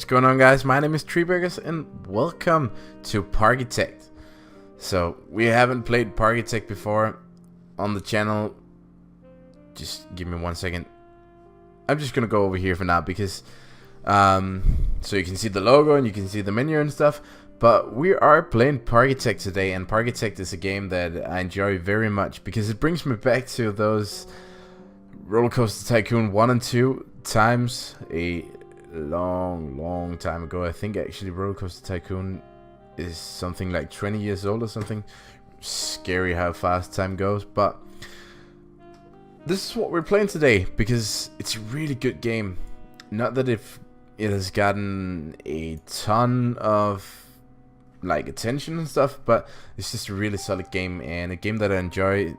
What's going on, guys? My name is Treeburgers and welcome to Parkitect. So we haven't played Parkitect before on the channel. Just give me 1 second. I'm just gonna go over here for now because so you can see the logo and you can see the menu and stuff. But we are playing Parkitect today, and Parkitect is a game that I enjoy very much because it brings me back to those Roller Coaster Tycoon 1 and 2 times a long time ago. I think actually Roller Coaster Tycoon is something like 20 years old or something. Scary how fast time goes, but this is what we're playing today because it's a really good game. Not that it has gotten a ton of like attention and stuff, but it's just a really solid game and a game that I enjoy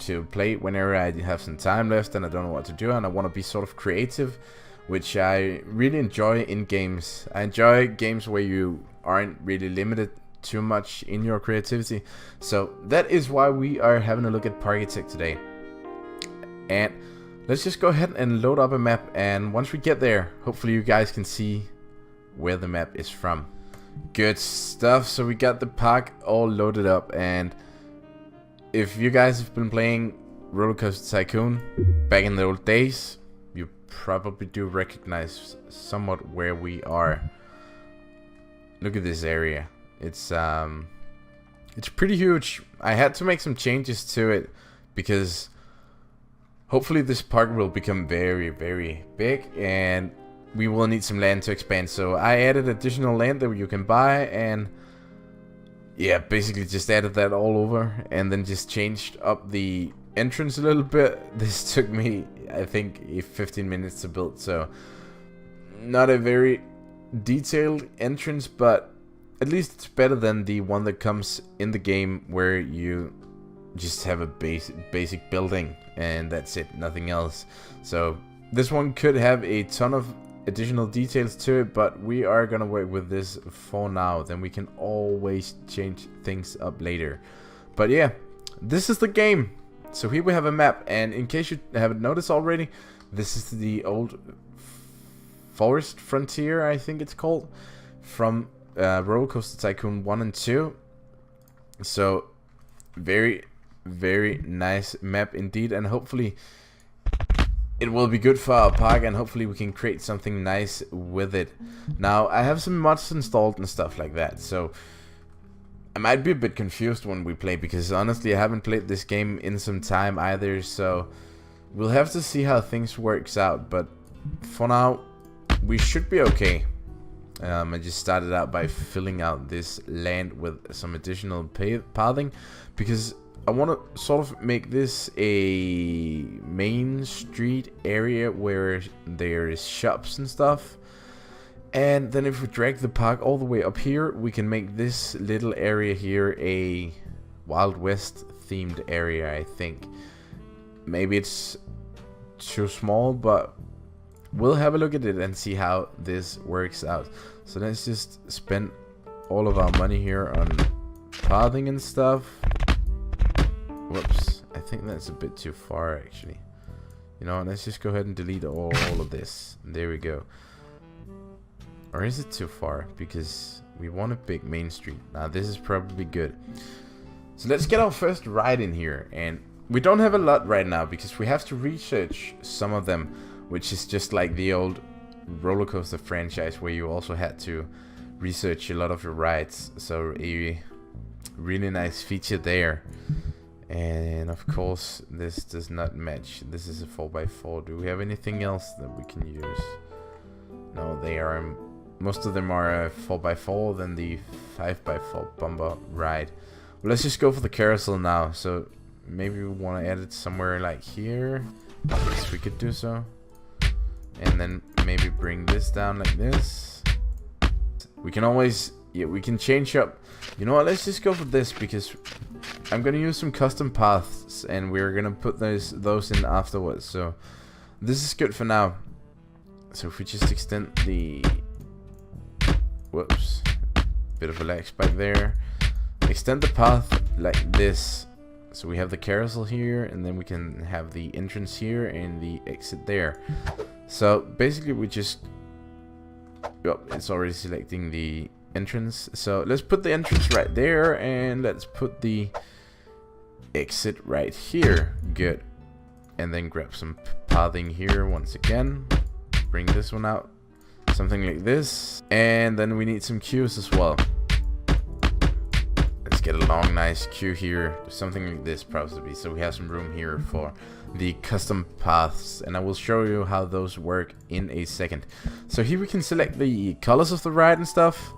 to play whenever I have some time left and I don't know what to do and I want to be sort of creative, which I really enjoy in games. I enjoy games where you aren't really limited too much in your creativity. So that is why we are having a look at Parkitect today. And let's just go ahead and load up a map, and once we get there, hopefully you guys can see where the map is from. Good stuff. So we got the park all loaded up, and if you guys have been playing Roller Coaster Tycoon back in the old days, you probably do recognize somewhat where we are. Look at this area. It's pretty huge. I had to make some changes to it because hopefully this park will become very big and we will need some land to expand. So I added additional land that you can buy, and yeah, basically just added that all over and then just changed up the entrance a little bit. This took me, I think, 15 minutes to build, so not a very detailed entrance, but at least it's better than the one that comes in the game where you just have a basic building and that's it, nothing else. So this one could have a ton of additional details to it, but we are gonna work with this for now. Then we can always change things up later. But yeah, this is the game. So here we have a map, and in case you haven't noticed already, this is the old forest frontier, I think it's called, from Roller Coaster Tycoon 1 and 2. So very nice map indeed, and hopefully it will be good for our park, and hopefully we can create something nice with it. Now I have some mods installed and stuff like that, so I might be a bit confused when we play because honestly I haven't played this game in some time either, so we'll have to see how things works out, but for now we should be okay. I just started out by filling out this land with some additional pathing because I want to sort of make this a main street area where there is shops and stuff. And then if we drag the park all the way up here, we can make this little area here a Wild West themed area, I think. Maybe it's too small, but we'll have a look at it and see how this works out. So let's just spend all of our money here on pathing and stuff. Whoops, I think that's a bit too far actually. You know, let's just go ahead and delete all of this. There we go. Or is it too far? Because we want a big main street. Now this is probably good. So let's get our first ride in here. And we don't have a lot right now because we have to research some of them, which is just like the old roller coaster franchise where you also had to research a lot of your rides. So a really nice feature there. And of course this does not match. This is a 4x4. Do we have anything else that we can use? No, they are, most of them are a 4x4 than the 5x4 bumper ride. Well, let's just go for the carousel now. So maybe we want to add it somewhere like here. Yes, we could do so. And then maybe bring this down like this. We can always, yeah, we can change up. You know what, let's just go for this because I'm gonna use some custom paths and we're gonna put those in afterwards. So this is good for now. So if we just extend the, whoops, bit of a lag spike there. Extend the path like this. So we have the carousel here, and then we can have the entrance here and the exit there. So basically we just Yep, it's already selecting the entrance. So let's put the entrance right there, and let's put the exit right here. Good. And then grab some pathing here once again. Bring this one out. Something like this. And then we need some queues as well. Let's get a long, nice queue here. Something like this probably. So we have some room here for the custom paths. And I will show you how those work in a second. So here we can select the colors of the ride and stuff.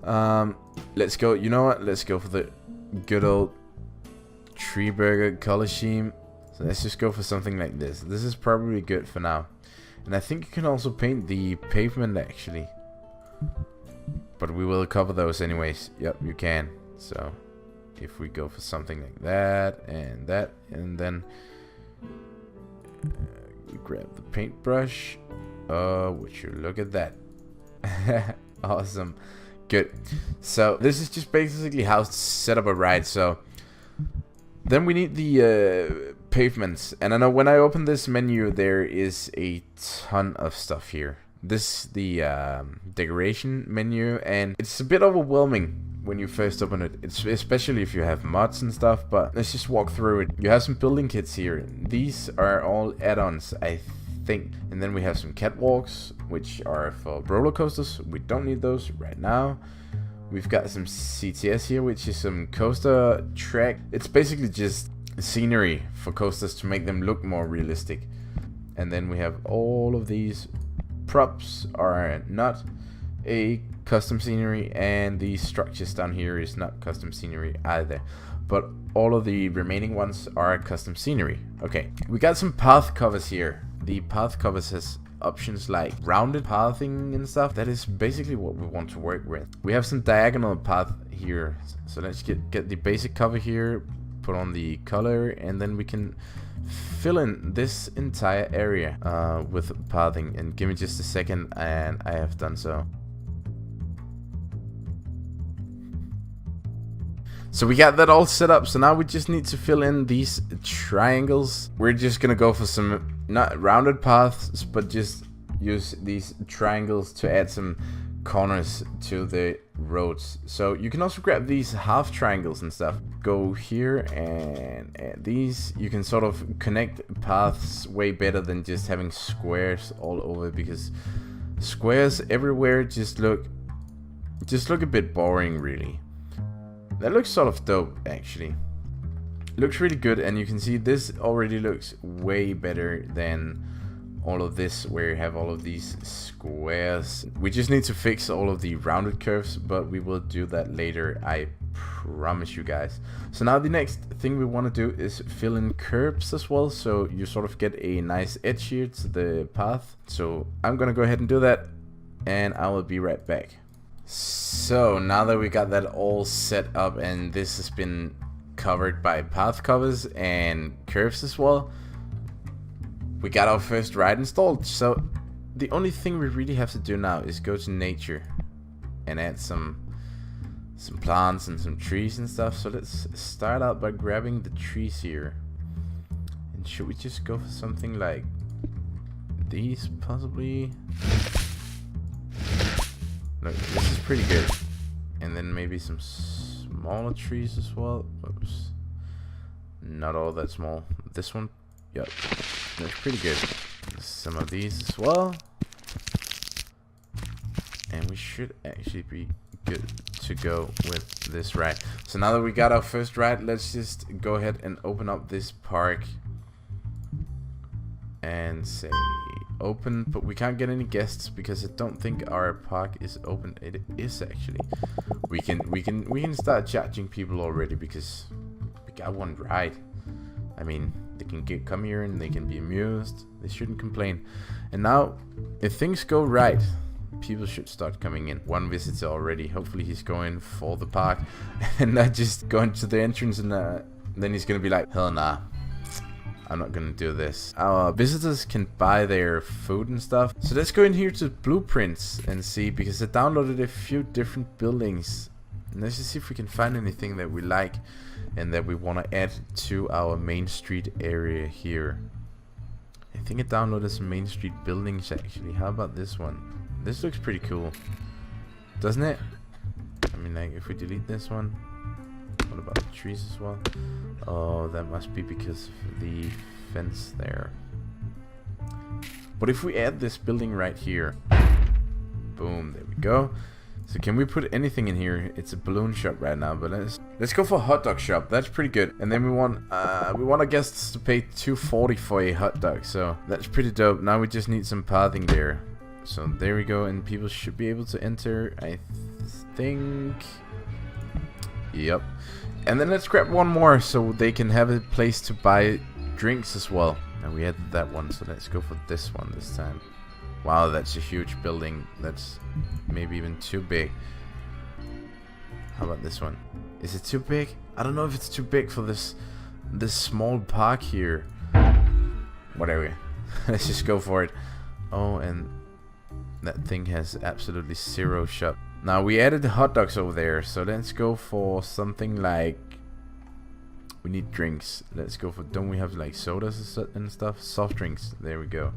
Let's go. You know what? Let's go for the good old tree burger color scheme. So let's just go for something like this. This is probably good for now. And I think you can also paint the pavement actually. But we will cover those anyways. Yep, you can. So if we go for something like that, and then we grab the paintbrush. Oh, would you look at that. Awesome. Good. So this is just basically how to set up a ride. So then we need the pavements, and I know when I open this menu there is a ton of stuff here. This is the decoration menu, and it's a bit overwhelming when you first open it. It's especially if you have mods and stuff, but let's just walk through it. You have some building kits here. These are all add-ons, I think. And then we have some catwalks, which are for roller coasters. We don't need those right now. We've got some CTS here, which is some coaster track. It's basically just scenery for coasters to make them look more realistic. And then we have all of these props are not a custom scenery, and the structures down here is not custom scenery either. But all of the remaining ones are custom scenery. Okay, we got some path covers here. The path covers has options like rounded pathing and stuff. That is basically what we want to work with. We have some diagonal path here, so let's get the basic cover here, put on the color, and then we can fill in this entire area with pathing. And give me just a second, and I have done so. So we got that all set up. So now we just need to fill in these triangles. We're just gonna go for some not rounded paths, but just use these triangles to add some corners to the roads. So you can also grab these half triangles and stuff. Go here and add these. You can sort of connect paths way better than just having squares all over, because squares everywhere just look a bit boring really. That looks sort of dope actually. Looks really good, and you can see this already looks way better than all of this where you have all of these squares. We just need to fix all of the rounded curves, but we will do that later, I promise you guys. So now the next thing we want to do is fill in curbs as well, so you sort of get a nice edge here to the path. So I'm gonna go ahead and do that, and I will be right back. So now that we got that all set up, and this has been covered by path covers and curves as well, we got our first ride installed. So the only thing we really have to do now is go to nature and add some plants and some trees and stuff. So let's start out by grabbing the trees here. And should we just go for something like these possibly? Look, this is pretty good. And then maybe some smaller trees as well. Oops. Not all that small. This one, yep, that's pretty good. Some of these as well. And we should actually be good to go with this ride. So now that we got our first ride, let's just go ahead and open up this park and say open. But we can't get any guests because I don't think our park is open. It is actually. We can start charging people already because we got one ride. I mean, they can come here and they can be amused. They shouldn't complain. And now, if things go right, people should start coming in. One visitor already. Hopefully he's going for the park and not just going to the entrance, and then he's gonna be like, hell nah, I'm not gonna do this. Our visitors can buy their food and stuff. So let's go in here to blueprints and see, because I downloaded a few different buildings. And let's just see if we can find anything that we like and that we want to add to our main street area here. I think I downloaded some main street buildings actually. How about this one? This looks pretty cool, doesn't it? I mean, like, if we delete this one, what about the trees as well? Oh, that must be because of the fence there. But if we add this building right here, boom, there we go. So can we put anything in here? It's a balloon shop right now, but let's go for a hot dog shop. That's pretty good. And then we want our guests to pay $2.40 for a hot dog. So that's pretty dope. Now we just need some pathing there. So there we go, and people should be able to enter, I think. Yep. And then let's grab one more so they can have a place to buy drinks as well. And we added that one, so let's go for this one this time. Wow, that's a huge building. That's maybe even too big. How about this one? Is it too big? I don't know if it's too big for this small park here. Whatever. Let's just go for it. Oh, and that thing has absolutely zero shop. Now we added the hot dogs over there, so let's go for something like, we need drinks. Let's go for, don't we have like sodas and stuff? Soft drinks. There we go.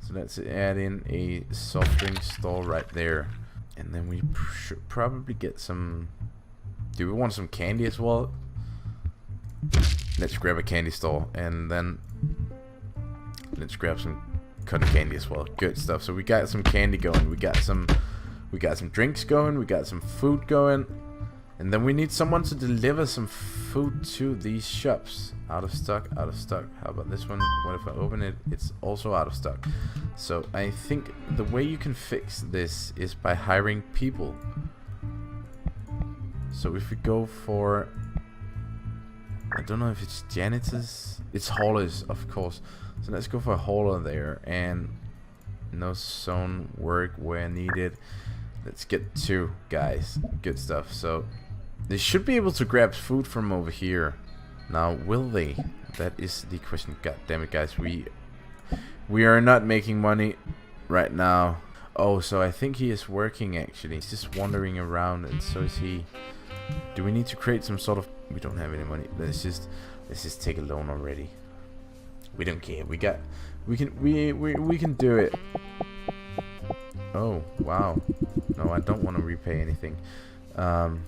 So let's add in a soft drink stall right there. And then we should probably get some, do we want some candy as well? Let's grab a candy stall, and then let's grab some cotton candy as well. Good stuff. So we got some candy going, we got some drinks going, we got some food going, and then we need someone to deliver some food to these shops. Out of stock, out of stock. How about this one? What if I open it? It's also out of stock. So I think the way you can fix this is by hiring people. So if we go for, I don't know if it's janitors, it's haulers, of course. So let's go for a hauler there, and no zone work where needed. Let's get 2 guys. Good stuff. So they should be able to grab food from over here. Now, will they? That is the question. God damn it, guys. We are not making money right now. Oh, so I think he is working actually. He's just wandering around, and so is he. Do we need to create some sort of? We don't have any money. Let's just take a loan already. We don't care. We can do it. Oh wow. No, I don't want to repay anything. Can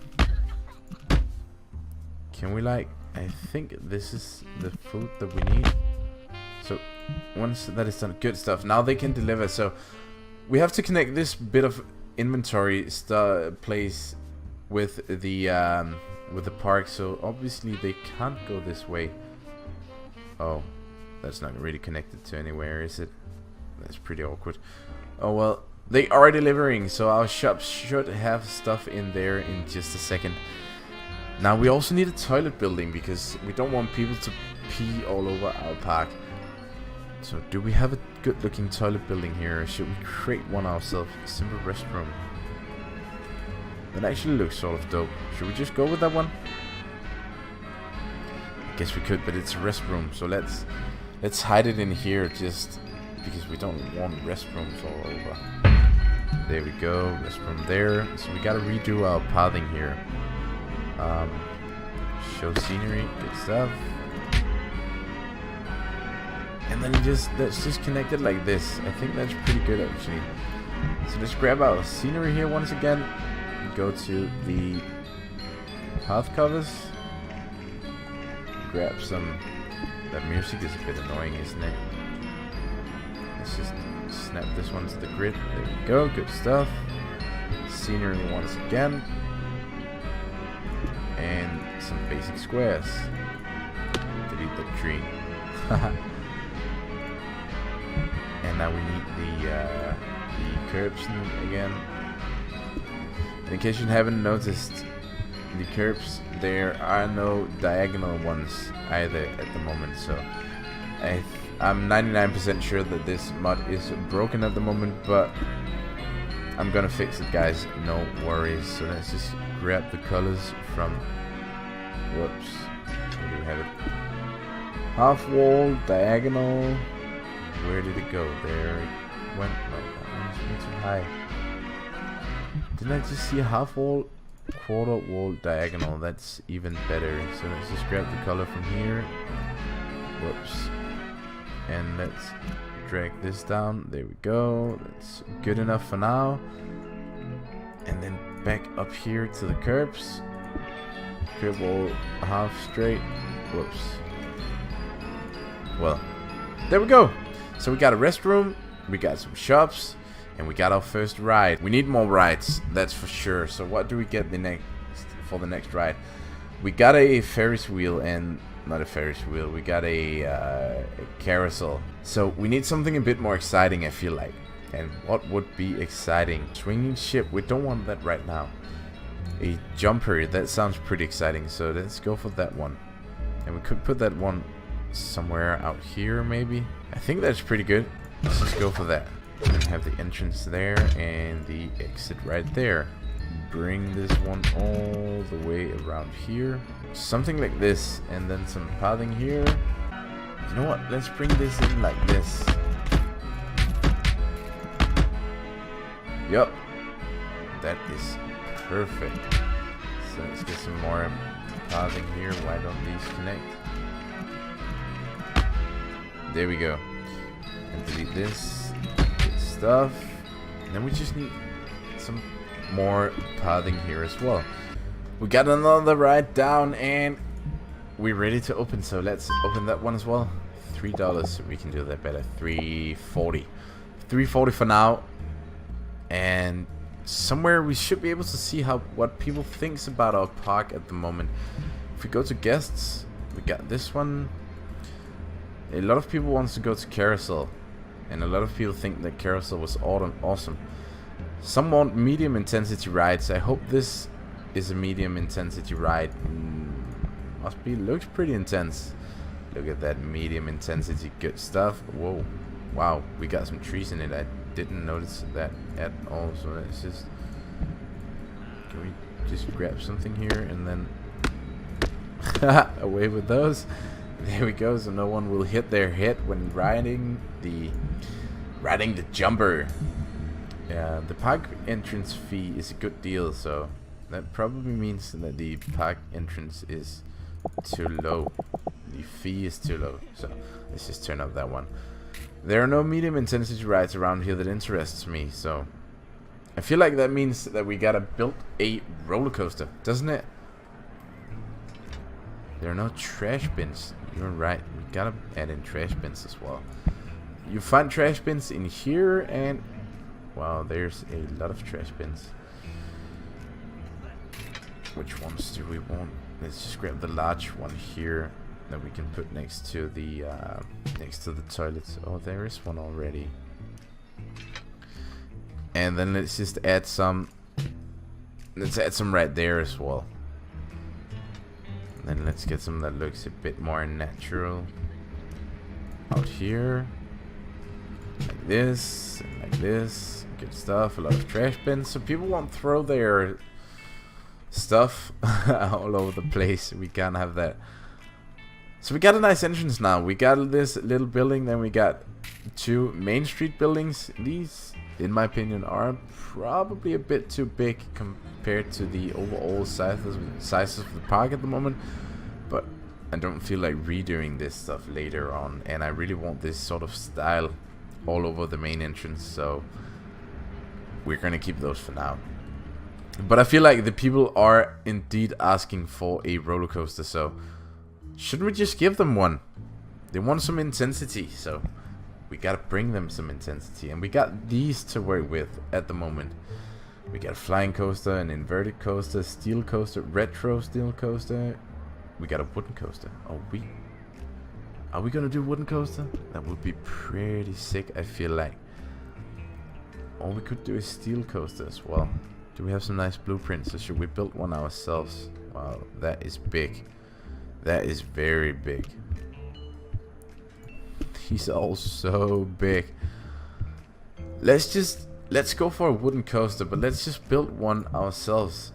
we like? I think this is the food that we need. So once that is done, good stuff. Now they can deliver. So we have to connect this bit of inventory place with the park. So obviously they can't go this way. Oh, that's not really connected to anywhere, is it? That's pretty awkward. Oh well, they are delivering, so our shop should have stuff in there in just a second. Now we also need a toilet building because we don't want people to pee all over our park. So do we have a good looking toilet building here, or should we create one ourselves? A simple restroom. That actually looks sort of dope. Should we just go with that one? I guess we could, but it's a restroom, so let's hide it in here just because we don't want restrooms all over. There we go, restroom there. So we gotta redo our pathing here. Show scenery, good stuff. And then let's just connect it like this. I think that's pretty good actually. So let's grab our scenery here once again. Go to the path covers. Grab some. That music is a bit annoying, isn't it? Let's just snap this one to the grid. There we go, good stuff. Scenery once again. And some basic squares. Delete the tree. And now we need the curbs again. And in case you haven't noticed, the curbs, there are no diagonal ones either at the moment. So I'm 99% sure that this mod is broken at the moment, but I'm gonna fix it, guys. No worries. So let's just grab the colors from. Whoops. Where do we have it? Half wall, diagonal. Where did it go? There it went. No, that one's way too high. Didn't I just see a half wall? Quarter wall, diagonal. That's even better. So let's just grab the color from here. Whoops. And let's drag this down. There we go. That's good enough for now. And then back up here to the curbs. Curb wall half straight. Whoops. Well, there we go. So we got a restroom, we got some shops, and we got our first ride. We need more rides, that's for sure. So what do we get for the next ride? We got a Ferris wheel and not a Ferris wheel. We got a carousel. So we need something a bit more exciting, I feel like. And what would be exciting? Swinging ship. We don't want that right now. A jumper. That sounds pretty exciting. So let's go for that one. And we could put that one somewhere out here, maybe. I think that's pretty good. Let's just go for that. And have the entrance there and the exit right there. Bring this one all the way around here. Something like this. And then some pathing here. You know what? Let's bring this in like this. Yup. That is perfect. So let's get some more pathing here. Why don't these connect? There we go. And delete this. Good stuff. And then we just need some more pathing here as well. We got another ride down and we're ready to open. So let's open that one as well. $3. We can do that better. $3.40. $3.40 for now. And somewhere we should be able to see what people thinks about our park at the moment. If we go to guests, we got this one. A lot of people wants to go to Carousel, and a lot of people think that Carousel was awesome. Some want medium intensity rides. I hope this is a medium intensity ride. Looks pretty intense. Look at that medium intensity, good stuff. Whoa, wow, we got some trees in it. I didn't notice that at all. So let's just, can we just grab something here and then away with those. There we go. So no one will hit their head when riding the jumper. Yeah, the park entrance fee is a good deal, so that probably means that the park entrance is too low. The fee is too low. So let's just turn up that one. There are no medium intensity rides around here that interests me, so I feel like that means that we gotta build a roller coaster, doesn't it? There are no trash bins. You're right. We gotta add in trash bins as well. You find trash bins in here, and wow, there's a lot of trash bins. Which ones do we want? Let's just grab the large one here that we can put next to the toilets. Oh, there is one already. And then let's just add some. Let's add some right there as well. Then let's get some that looks a bit more natural out here, like this, and like this. Good stuff. A lot of trash bins, so people won't throw their stuff all over the place. We can't have that. So we got a nice entrance now. We got this little building, then we got two Main Street buildings. These, in my opinion, are probably a bit too big compared to the overall sizes of the park at the moment. But I don't feel like redoing this stuff later on, and I really want this sort of style all over the main entrance, so we're gonna keep those for now. But I feel like the people are indeed asking for a roller coaster, so shouldn't we just give them one? They want some intensity, so we gotta bring them some intensity. And we got these to work with at the moment. We got a flying coaster, an inverted coaster, steel coaster, retro steel coaster. We got a wooden coaster. Are we gonna do wooden coaster? That would be pretty sick, I feel like. Or we could do a steel coaster as well. Do we have some nice blueprints, or should we build one ourselves? Wow, that is big. That is very big. These are all so big. Let's go for a wooden coaster, but let's just build one ourselves.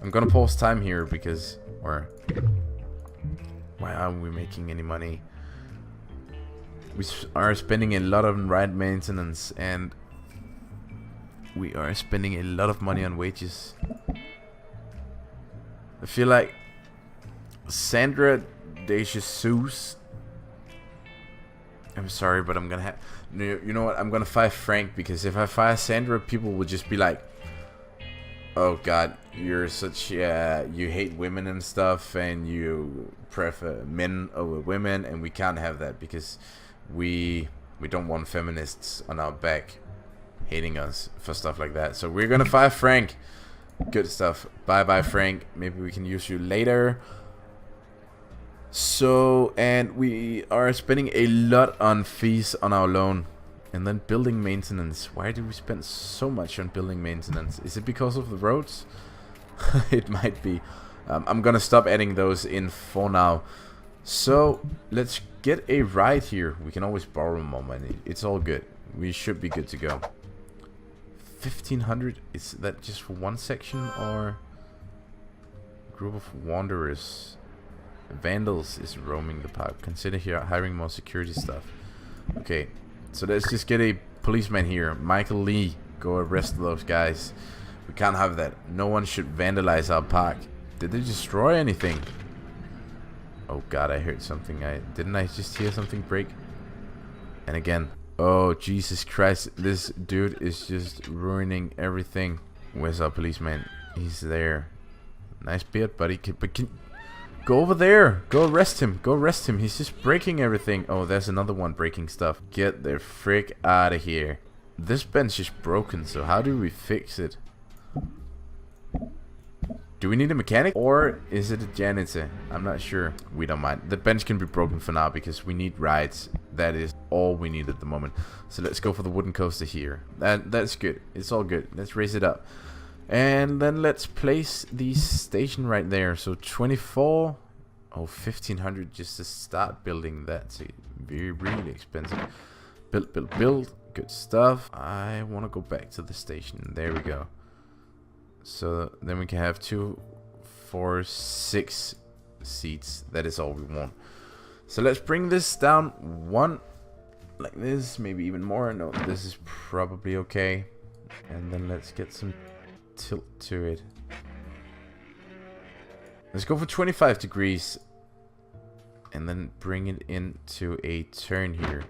I'm gonna pause time here because, why aren't we making any money? We are spending a lot on ride maintenance, and we are spending a lot of money on wages. I feel like Sandra De Jesus I'm sorry, but I'm gonna have... You know what? I'm gonna fire Frank, because if I fire Sandra, people will just be like, oh god, you're such... you hate women and stuff, and you prefer men over women, and we can't have that, because we don't want feminists on our back hating us for stuff like that. So we're gonna fire Frank. Good stuff. Bye bye, Frank. Maybe we can use you later. So, and we are spending a lot on fees on our loan. And then building maintenance. Why do we spend so much on building maintenance? Is it because of the roads? It might be. I'm gonna stop adding those in for now. So, let's get a ride here. We can always borrow more money. It's all good. We should be good to go. 1,500? Is that just for one section, or group of wanderers? Vandals is roaming the park. Consider here hiring more security stuff. Okay, so let's just get a policeman here. Michael Lee, go arrest those guys. We can't have that. No one should vandalize our park. Did they destroy anything? Oh god, I heard something. Didn't I just hear something break? And again. Oh, Jesus Christ. This dude is just ruining everything. Where's our policeman? He's there. Nice beard, buddy. Go over there. Go arrest him. Go arrest him. He's just breaking everything. Oh, there's another one breaking stuff. Get the frick out of here. This bench is broken, so how do we fix it? Do we need a mechanic, or is it a janitor? I'm not sure. We don't mind. The bench can be broken for now because we need rides. That is all we need at the moment. So let's go for the wooden coaster here. That's good. It's all good. Let's raise it up. And then let's place the station right there. So 24. Oh, 1,500 just to start building. That's really expensive. Build. Good stuff. I want to go back to the station. There we go. So then we can have 2, 4, 6 seats. That is all we want. So let's bring this down 1 like this, maybe even more. No, this is probably okay. And then let's get some tilt to it. Let's go for 25 degrees and then bring it into a turn here.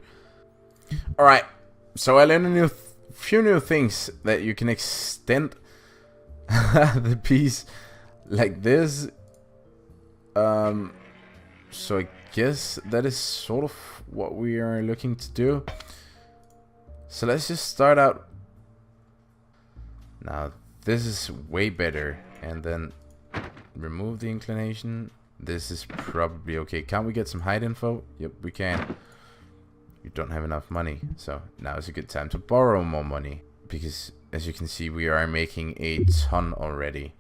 Alright, so I learned a few new things, that you can extend the piece like this. So I guess that is sort of what we are looking to do. So let's just start out. Now this is way better, and then remove the inclination. This is probably okay. Can't we get some height info? Yep, we can. We don't have enough money, so now is a good time to borrow more money, because as you can see, we are making a ton already.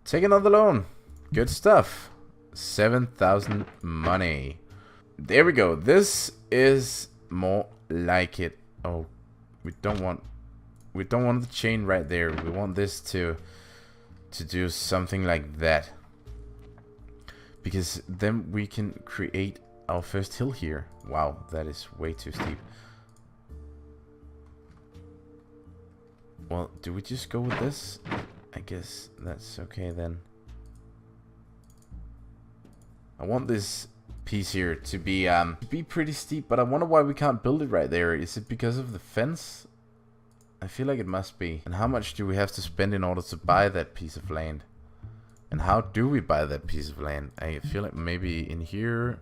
Take another loan. Good stuff. 7,000 money. There we go. This is more like it. Oh, we don't want the chain right there. We want this to do something like that, because then we can create our first hill here. Wow, that is way too steep. Well, do we just go with this? I guess that's okay then. I want this piece here to be pretty steep, but I wonder why we can't build it right there. Is it because of the fence? I feel like it must be. And how much do we have to spend in order to buy that piece of land? And how do we buy that piece of land? I feel like maybe in here.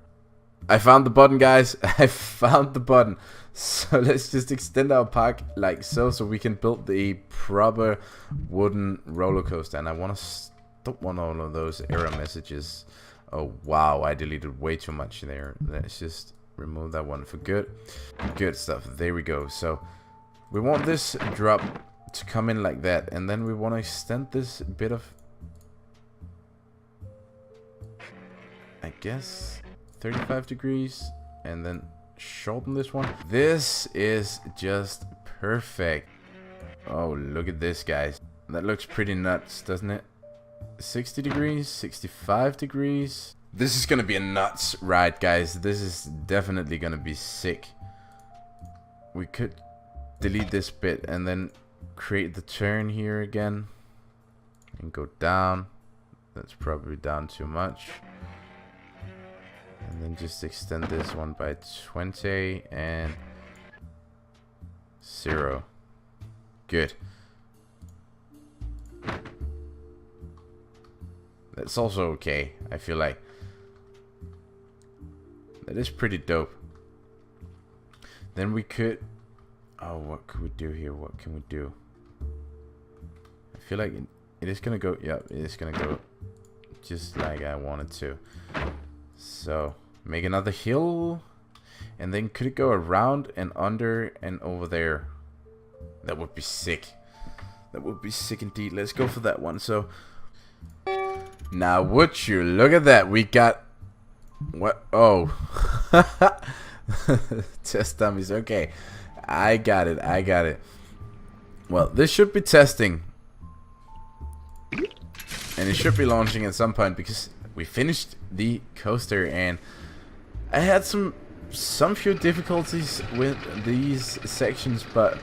I found the button, guys. I found the button. So let's just extend our park like so we can build the proper wooden roller coaster. And I want to stop all of those error messages. Oh wow, I deleted way too much there. Let's just remove that one for good. Good stuff. There we go. So we want this drop to come in like that, and then we want to extend this bit of, I guess, 35 degrees, and then shorten this one. This is just perfect. Oh, look at this, guys. That looks pretty nuts, doesn't it? 60 degrees, 65 degrees. This is gonna be a nuts ride, guys. This is definitely gonna be sick. We could delete this bit and then create the turn here again and go down. That's probably down too much. And And then just extend this one by 20 and 0. Good. That's also okay, I feel like. That is pretty dope. Then we could... Oh, what could we do here? What can we do? I feel like it is gonna go... Yeah, it is gonna go just like I wanted to. So, make another hill. And then could it go around and under and over there? That would be sick. That would be sick indeed. Let's go for that one. So, now would you look at that? We got... What? Oh. Test dummies. Okay. I got it. I got it. Well, this should be testing. And it should be launching at some point because we finished the coaster and I had some few difficulties with these sections, but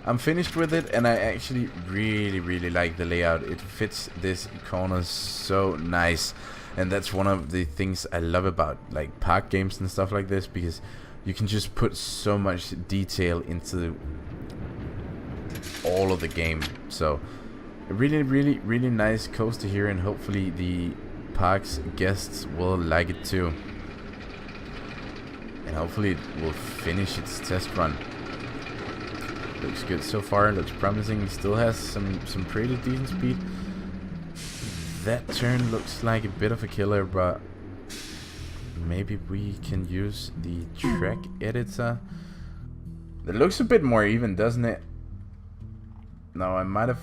I'm finished with it and I actually really like the layout. It fits this corner so nice. And that's one of the things I love about like park games and stuff like this, because you can just put so much detail into all of the game. So a really nice coaster here, and hopefully the park's guests will like it too. And hopefully it will finish its test run. Looks good so far, looks promising. It still has some pretty decent speed. That turn looks like a bit of a killer, but maybe we can use the track editor. That looks a bit more even, doesn't it? No, I might have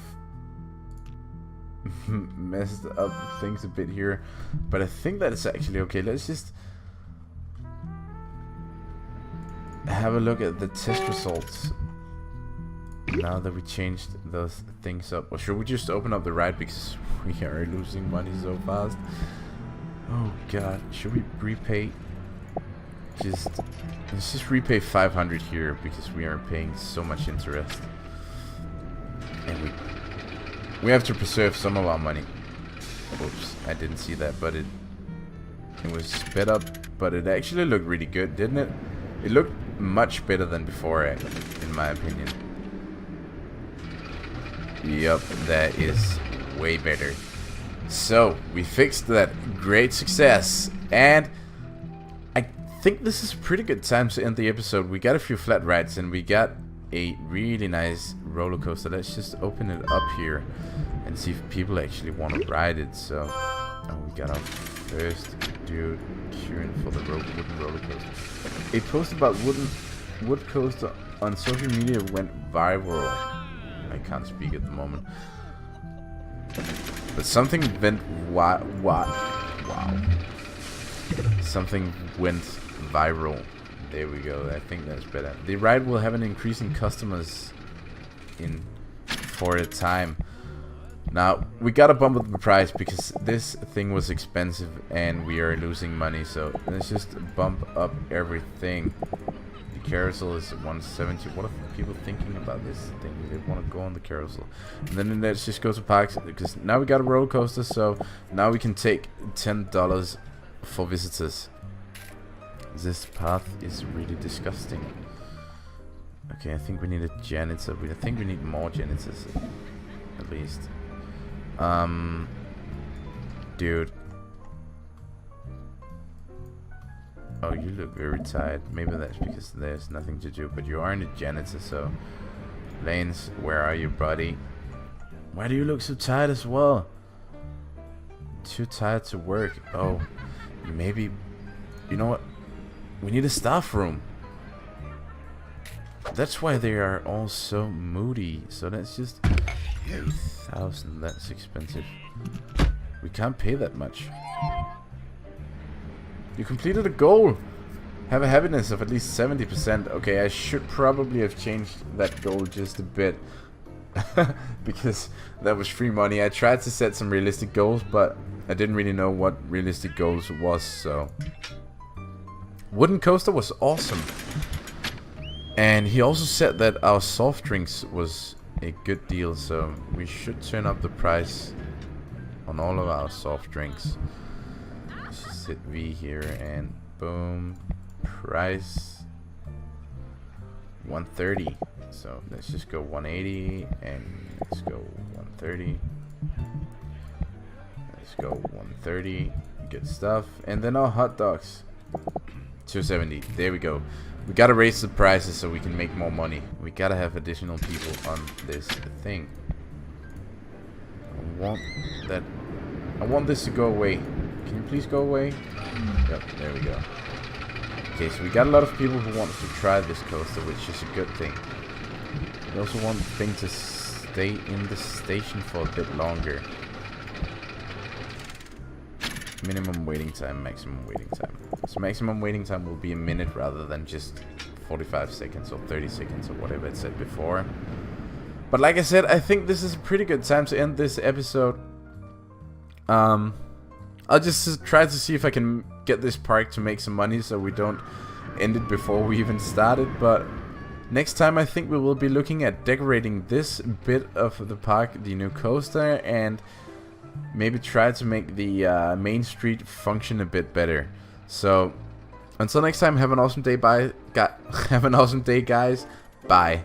messed up things a bit here, but I think that it's actually okay. Let's just have a look at the test results now that we changed those things up. Or should we just open up the ride because we are losing money so fast? Oh god, should we repay? Let's just repay 500 here because we are paying so much interest, and we have to preserve some of our money. Oops, I didn't see that, but it was sped up, but it actually looked really good, didn't it? It looked much better than before, in my opinion. Yup, that is way better. So, we fixed that. Great success. And I think this is a pretty good time to end the episode. We got a few flat rides and we got a really nice roller coaster. Let's just open it up here and see if people actually want to ride it. So, oh, we got our first dude queuing for the wooden roller coaster. A post about wood coaster on social media went viral. I can't speak at the moment. But something went wow. Something went viral. There we go. I think that's better. The ride will have an increase in customers for a time. Now we gotta bump up the price because this thing was expensive and we are losing money. So let's just bump up everything. Carousel is 170. What are people thinking about this thing? They want to go on the carousel. And then let's just go to parks because now we got a roller coaster, so now we can take $10 for visitors. This path is really disgusting. Okay, I think we need a janitor. I think we need more janitors, at least. Dude. Oh, you look very tired. Maybe that's because there's nothing to do, but you aren't a janitor, so... Lanes, where are you, buddy? Why do you look so tired as well? Too tired to work. Oh, maybe... You know what? We need a staff room. That's why they are all so moody. So that's just... 8,000, that's expensive. We can't pay that much. You completed a goal. Have a happiness of at least 70%. Okay, I should probably have changed that goal just a bit. Because that was free money. I tried to set some realistic goals, but I didn't really know what realistic goals was, so... Wooden coaster was awesome. And he also said that our soft drinks was a good deal, so we should turn up the price on all of our soft drinks. Let's just hit V here and Boom. Price 130. So let's just go 180 and let's go 130. Let's go 130. Good stuff. And then our hot dogs. 270. There we go. We gotta raise the prices so we can make more money. We gotta have additional people on this thing. I want this to go away. Can you please go away? Yep, there we go. Okay, so we got a lot of people who want to try this coaster, which is a good thing. We also want the thing to stay in the station for a bit longer. Minimum waiting time, maximum waiting time. So maximum waiting time will be a minute rather than just 45 seconds or 30 seconds or whatever it said before. But like I said, I think this is a pretty good time to end this episode. I'll just try to see if I can get this park to make some money so we don't end it before we even started. But next time I think we will be looking at decorating this bit of the park, the new coaster, and maybe try to make the main street function a bit better. So until next time, have an awesome day. Bye. Have an awesome day, guys. Bye.